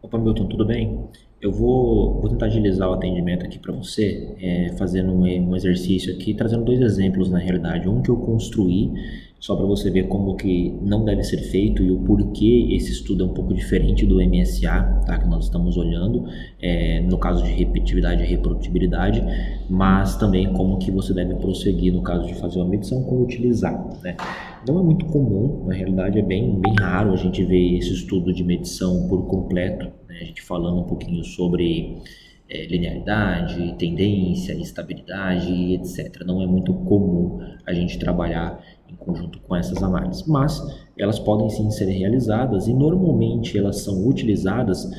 Opa, Milton, tudo bem? Eu vou tentar agilizar o atendimento aqui para você, fazendo um exercício aqui, trazendo dois exemplos na realidade. Um que eu construí, só para você ver como que não deve ser feito e o porquê esse estudo é um pouco diferente do MSA, tá? Que nós estamos olhando, no caso de repetitividade e reprodutibilidade, mas também como que você deve prosseguir no caso de fazer uma medição, como utilizar, né? Não é muito comum, na realidade é bem raro a gente ver esse estudo de medição por completo, né? A gente falando um pouquinho sobre linearidade, tendência, estabilidade, etc. Não é muito comum a gente trabalhar em conjunto com essas análises, mas elas podem sim ser realizadas e normalmente elas são utilizadas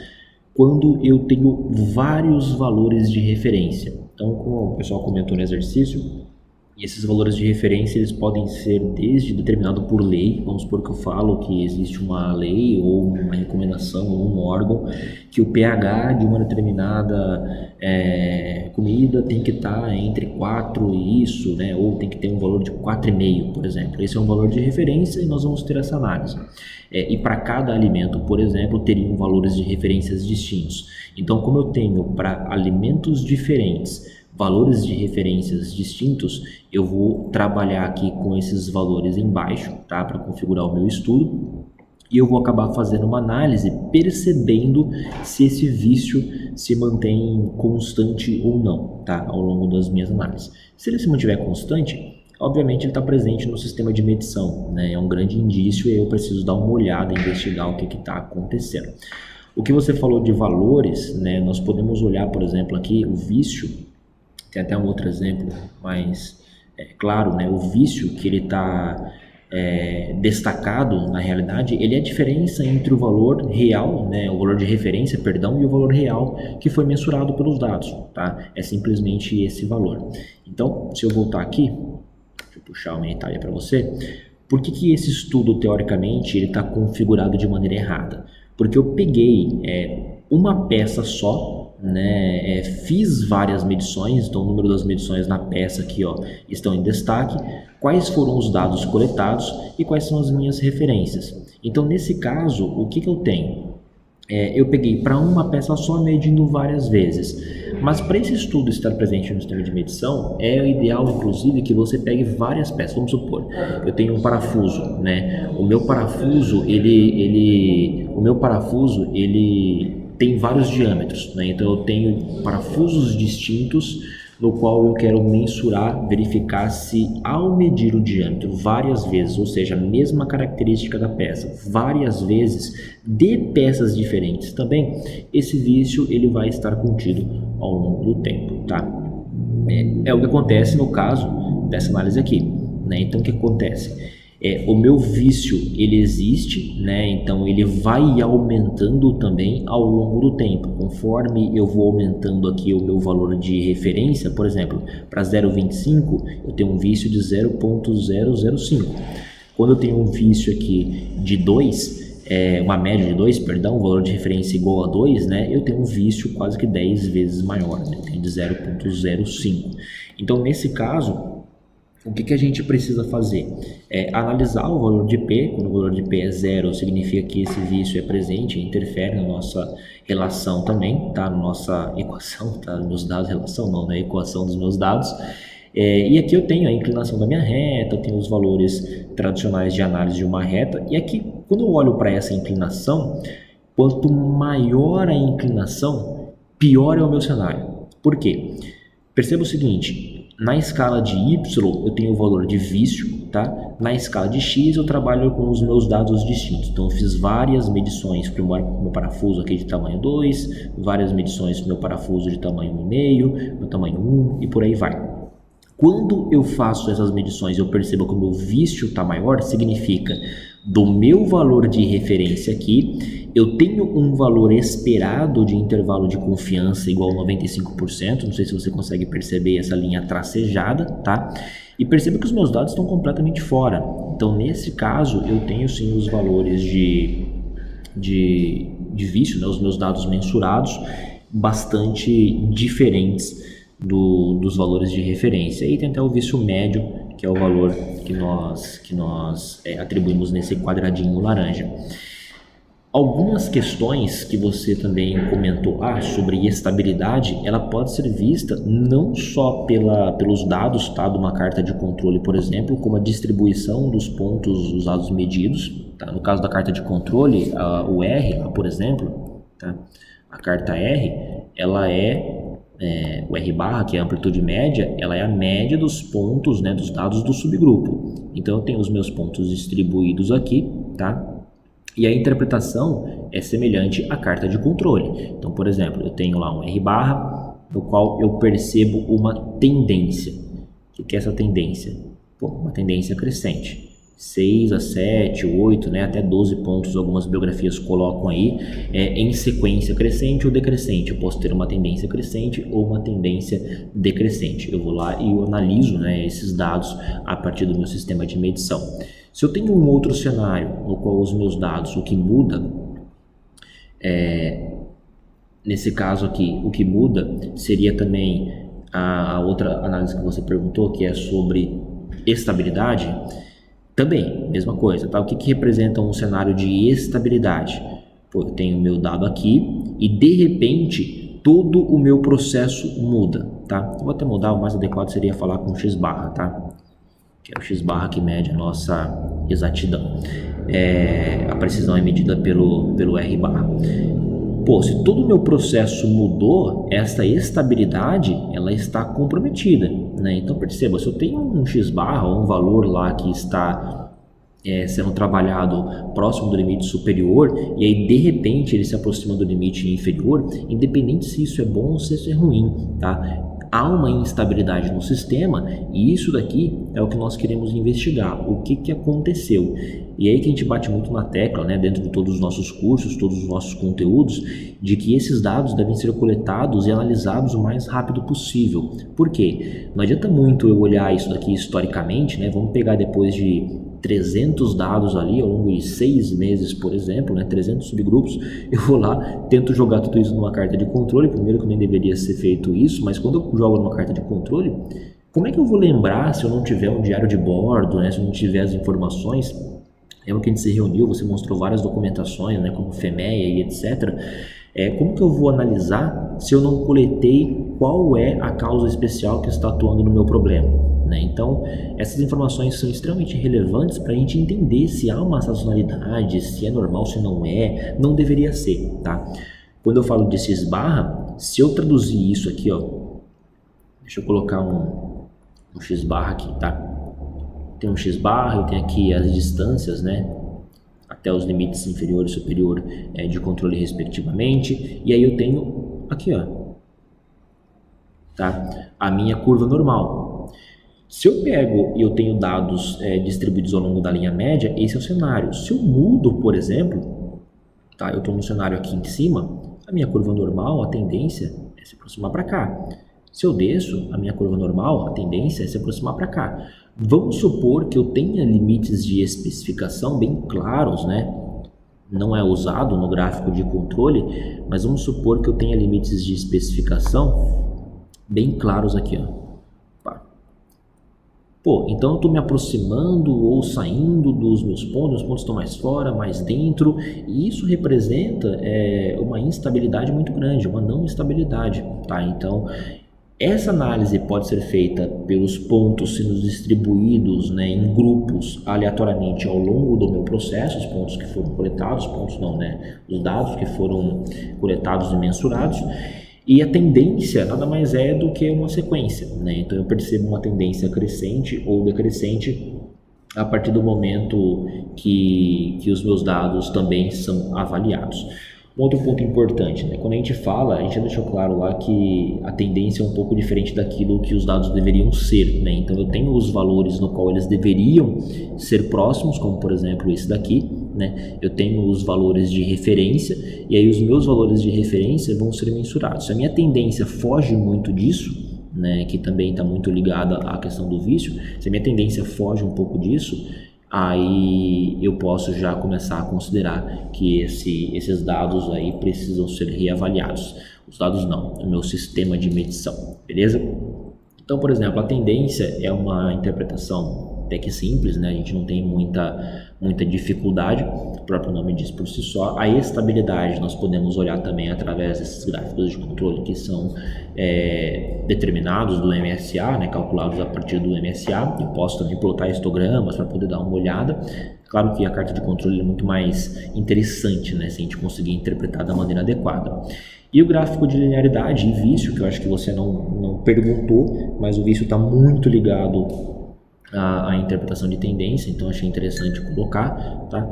quando eu tenho vários valores de referência. Então, como o pessoal comentou no exercício, e esses valores de referência eles podem ser desde determinado por lei, vamos supor que eu falo que existe uma lei ou uma recomendação ou um órgão que o pH de uma determinada comida tem que estar entre 4 e isso, né? Ou tem que ter um valor de 4,5, por exemplo. Esse é um valor de referência e nós vamos ter essa análise. E para cada alimento, por exemplo, teriam valores de referências distintos. Então, como eu tenho para alimentos diferentes valores de referências distintos, eu vou trabalhar aqui com esses valores embaixo, tá? Para configurar o meu estudo. E eu vou acabar fazendo uma análise percebendo se esse vício se mantém constante ou não, tá? Ao longo das minhas análises. Se ele se mantiver constante, obviamente ele está presente no sistema de medição, né? É um grande indício e eu preciso dar uma olhada, investigar o que está acontecendo. O que você falou de valores, né? Nós podemos olhar, por exemplo, aqui o vício. Tem até um outro exemplo mais claro, né? O vício que ele está destacado na realidade, ele é a diferença entre o valor real, né? O valor de referência, perdão, e o valor real que foi mensurado pelos dados, tá? É simplesmente esse valor. Então, se eu voltar aqui, deixa eu puxar uma Itália para você. Por que esse estudo, teoricamente, ele está configurado de maneira errada? Porque eu peguei uma peça só, né, fiz várias medições, então o número das medições na peça aqui ó, estão em destaque, quais foram os dados coletados e quais são as minhas referências. Então nesse caso, o que eu tenho? Eu peguei para uma peça só medindo várias vezes, mas para esse estudo estar presente no sistema de medição, é ideal inclusive que você pegue várias peças. Vamos supor, eu tenho um parafuso, né? O meu parafuso ele tem vários diâmetros, né? Então eu tenho parafusos distintos no qual eu quero mensurar, verificar se ao medir o diâmetro várias vezes, ou seja, a mesma característica da peça, várias vezes, de peças diferentes também, esse vício ele vai estar contido ao longo do tempo, tá? É o que acontece no caso dessa análise aqui, né? Então o que acontece? O meu vício ele existe, né? Então ele vai aumentando também ao longo do tempo, conforme eu vou aumentando aqui o meu valor de referência. Por exemplo, para 0,25 eu tenho um vício de 0,005. Quando eu tenho um vício aqui de 2, uma média de 2, perdão, um valor de referência igual a 2, né? Eu tenho um vício quase que 10 vezes maior, né? Eu tenho de 0,05. Então nesse caso, o que a gente precisa fazer? Analisar o valor de P. Quando o valor de P é zero, significa que esse vício é presente, interfere na nossa relação também, tá? Na nossa equação, tá? Nos dados, relação não, na equação dos meus dados. E aqui eu tenho a inclinação da minha reta, eu tenho os valores tradicionais de análise de uma reta. E aqui, quando eu olho para essa inclinação, quanto maior a inclinação, pior é o meu cenário. Por quê? Perceba o seguinte, na escala de Y eu tenho o valor de vício, tá? Na escala de X eu trabalho com os meus dados distintos. Então eu fiz várias medições para o meu parafuso aqui de tamanho 2, várias medições para o meu parafuso de tamanho 1,5, meu tamanho 1 e por aí vai. Quando eu faço essas medições e eu percebo que o meu vício está maior, significa do meu valor de referência aqui, eu tenho um valor esperado de intervalo de confiança igual a 95%, não sei se você consegue perceber essa linha tracejada, tá? E perceba que os meus dados estão completamente fora. Então, nesse caso, eu tenho sim os valores de vício, né? Os meus dados mensurados, bastante diferentes dos valores de referência. E tem até o vício médio, que é o valor que nós atribuímos nesse quadradinho laranja. Algumas questões que você também comentou sobre estabilidade, ela pode ser vista não só pelos dados, tá, de uma carta de controle, por exemplo, como a distribuição dos pontos usados medidos. Tá? No caso da carta de controle, o R, por exemplo, tá? A carta R, ela o R barra, que é a amplitude média, ela é a média dos pontos, né, dos dados do subgrupo. Então eu tenho os meus pontos distribuídos aqui, tá? E a interpretação é semelhante à carta de controle. Então, por exemplo, eu tenho lá um R barra, no qual eu percebo uma tendência. O que é essa tendência? Uma tendência crescente. 6 a 7, 8, né, até 12 pontos, algumas biografias colocam aí, em sequência crescente ou decrescente. Eu posso ter uma tendência crescente ou uma tendência decrescente. Eu vou lá e eu analiso, né, esses dados a partir do meu sistema de medição. Se eu tenho um outro cenário no qual os meus dados, o que muda, nesse caso aqui, o que muda seria também a outra análise que você perguntou, que é sobre estabilidade. Também, mesma coisa, tá? O que representa um cenário de estabilidade? Eu tenho o meu dado aqui e de repente todo o meu processo muda, tá? Eu vou até mudar, o mais adequado seria falar com x barra, tá? Que é o x barra que mede a nossa exatidão. A precisão é medida pelo R barra. Se todo o meu processo mudou, essa estabilidade ela está comprometida, né? Então perceba, se eu tenho um x barra ou um valor lá que está sendo trabalhado próximo do limite superior e aí de repente ele se aproxima do limite inferior, independente se isso é bom ou se isso é ruim, tá? Há uma instabilidade no sistema e isso daqui é o que nós queremos investigar, o que aconteceu. E aí que a gente bate muito na tecla, né, dentro de todos os nossos cursos, todos os nossos conteúdos, de que esses dados devem ser coletados e analisados o mais rápido possível. Por quê? Não adianta muito eu olhar isso daqui historicamente, né, vamos pegar depois de 300 dados ali ao longo de 6 meses, por exemplo, né, 300 subgrupos, eu vou lá, tento jogar tudo isso numa carta de controle, primeiro que nem deveria ser feito isso, mas quando eu jogo numa carta de controle, como é que eu vou lembrar se eu não tiver um diário de bordo, né, se eu não tiver as informações? Lembra que a gente se reuniu, você mostrou várias documentações, né, como FEMEA e etc. Como que eu vou analisar se eu não coletei qual é a causa especial que está atuando no meu problema? Né? Então, essas informações são extremamente relevantes para a gente entender se há uma sazonalidade, se é normal, se não é, não deveria ser, tá? Quando eu falo de x barra, se eu traduzir isso aqui, ó, deixa eu colocar um x barra aqui, tá? Tem um x barra, eu tenho aqui as distâncias, né, até os limites inferior e superior de controle respectivamente, e aí eu tenho aqui, ó, tá, a minha curva normal. Se eu pego e eu tenho dados distribuídos ao longo da linha média, esse é o cenário. Se eu mudo, por exemplo, tá, eu estou no cenário aqui em cima, a minha curva normal, a tendência é se aproximar para cá. Se eu desço, a minha curva normal, a tendência é se aproximar para cá. Vamos supor que eu tenha limites de especificação bem claros, né? Não é usado no gráfico de controle, mas vamos supor que eu tenha limites de especificação bem claros aqui, ó. Então eu estou me aproximando ou saindo dos meus pontos, os pontos estão mais fora, mais dentro, e isso representa uma instabilidade muito grande, uma não estabilidade, tá? Então, essa análise pode ser feita pelos pontos sendo distribuídos, né, em grupos aleatoriamente ao longo do meu processo, os pontos que foram coletados, os dados que foram coletados e mensurados, e a tendência nada mais é do que uma sequência, né? Então eu percebo uma tendência crescente ou decrescente a partir do momento que os meus dados também são avaliados. Um outro ponto importante, né? Quando a gente fala, a gente já deixou claro lá que a tendência é um pouco diferente daquilo que os dados deveriam ser, né? Então eu tenho os valores no qual eles deveriam ser próximos, como por exemplo esse daqui, né? Eu tenho os valores de referência e aí os meus valores de referência vão ser mensurados. Se a minha tendência foge muito disso, né, que também está muito ligada à questão do vício, se a minha tendência foge um pouco disso, aí eu posso já começar a considerar que esses dados aí precisam ser reavaliados. Os dados não, o meu sistema de medição, beleza? Então, por exemplo, a tendência é uma interpretação até que simples, né? A gente não tem muita dificuldade, o próprio nome diz por si só. A estabilidade nós podemos olhar também através desses gráficos de controle que são determinados do MSA, né? Calculados a partir do MSA. Eu posso também plotar histogramas para poder dar uma olhada. Claro que a carta de controle é muito mais interessante, né? Se a gente conseguir interpretar da maneira adequada. E o gráfico de linearidade e vício, que eu acho que você não perguntou, mas o vício está muito ligado à interpretação de tendência, então achei interessante colocar, tá?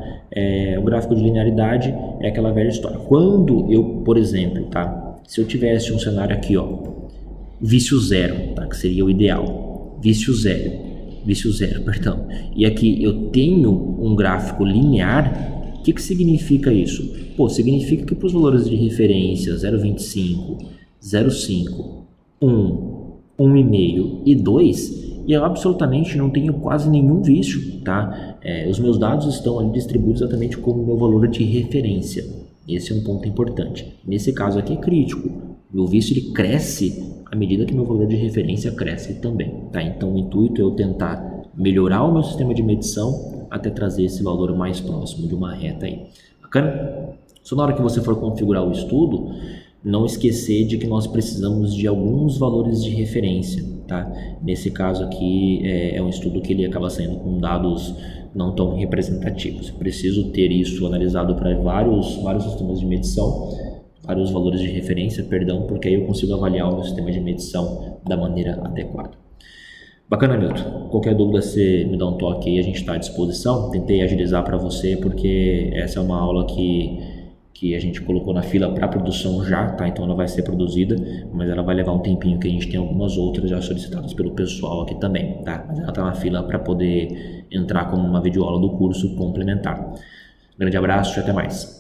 O gráfico de linearidade é aquela velha história. Quando eu, por exemplo, tá? Se eu tivesse um cenário aqui, ó, vício zero, tá? Que seria o ideal, vício zero, perdão. E aqui eu tenho um gráfico linear. O que significa isso? Significa que para os valores de referência 0,25, 0,5, 1, 1,5 e 2, eu absolutamente não tenho quase nenhum vício, tá? Os meus dados estão ali distribuídos exatamente como meu valor de referência. Esse é um ponto importante. Nesse caso aqui é crítico. O vício ele cresce à medida que meu valor de referência cresce também, tá? Então o intuito é eu tentar melhorar o meu sistema de medição até trazer esse valor mais próximo de uma reta aí. Bacana? Só na hora que você for configurar o estudo, não esquecer de que nós precisamos de alguns valores de referência, tá? Nesse caso aqui é um estudo que ele acaba saindo com dados não tão representativos. Eu preciso ter isso analisado para vários sistemas de medição, vários valores de referência, perdão, porque aí eu consigo avaliar o meu sistema de medição da maneira adequada. Bacana, Milton. Qualquer dúvida, você me dá um toque aí, a gente está à disposição. Tentei agilizar para você porque essa é uma aula que a gente colocou na fila para produção já, tá? Então ela vai ser produzida, mas ela vai levar um tempinho, que a gente tem algumas outras já solicitadas pelo pessoal aqui também, tá? Mas ela está na fila para poder entrar como uma videoaula do curso complementar. Grande abraço e até mais.